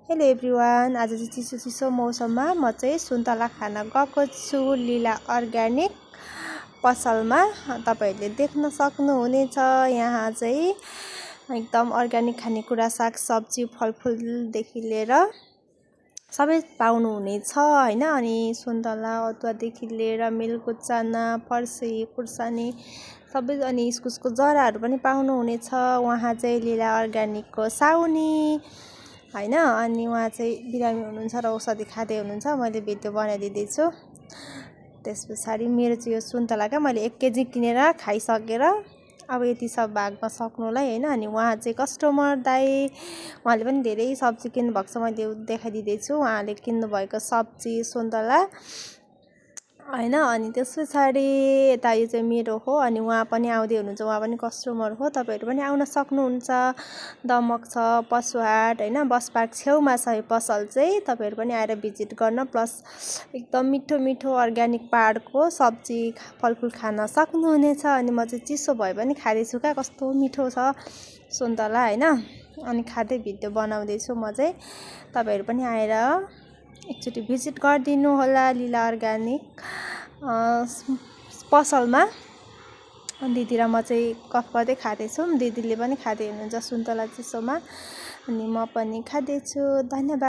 Hello everyone, आज चाहिँ चिसो चिसो मौसममा म चाहिँ सुन्तला खान गएको छु लीला अर्ग्यानिक पसलमा। तपाईहरुले देख्न सक्नुहुनेछ यहाँ चाहिँ एकदम अर्ग्यानिक खानेकुरा सागसब्जी फलफुलदेखि लिएर सबै पाउनुहुनेछ हैन। अनि सुन्तला अदुवादेखि लिएर मिल्को चना फर्सी खुर्सानी सबै अनि इस्कुसको जराहरू पनि पाउनुहुनेछ। उहाँ चाहिँ लीला अर्ग्यानिकको साउनी हैन। अनि उहाँ चाहिँ बिरामी हुनुहुन्छ र औषधि खाँदै हुनुहुन्छ। मैले भिडियो बनाइदिँदैछु। त्यसपछाडि मेरो चाहिँ यो सुन्तला क्या मैले 1 केजी किनेर खाइसकेर अब यति सब भागमा सक्नुलाई हैन। अनि उहाँ चाहिँ कस्टमर दाइ उहाँले पनि धेरै सब्जी किन्नु भएको छ। मैले देखाइदिँदैछु उहाँले किन्नु भएको सब्जी सुन्तला हैन। अनि त्यसपछाडि यता यो चाहिँ मेरो हो। अनि उहाँ पनि आउँदै हुनुहुन्छ, उहाँ पनि कस्टमर हो। तपाईहरु पनि आउन सक्नुहुन्छ। दमक छ पशुहाट हैन, बस पार्क छेउमा छ यो पसल चाहिँ। तपाईहरु पनि आएर भिजिट गर्न प्लस एकदम मिठो मिठो अर्ग्यानिक पहाडको सब्जी फलफुल खान सक्नुहुनेछ। अनि म चाहिँ चिसो भए पनि खाँदैछु क्या, कस्तो मिठो छ सुन्तला हैन। अनि खाँदै भिडियो बनाउँदै छु म चाहिँ। तपाईहरु पनि आएर एकचोटि भिजिट गरिदिनु होला लीला अर्ग्यानिक पसलमा। दिदी र म चाहिँ गफ गर्दै खाँदैछौँ, दिदीले पनि खाँदै हुनुहुन्छ सुन्तला चिसोमा। अनि म पनि खाँदैछु। धन्यवाद।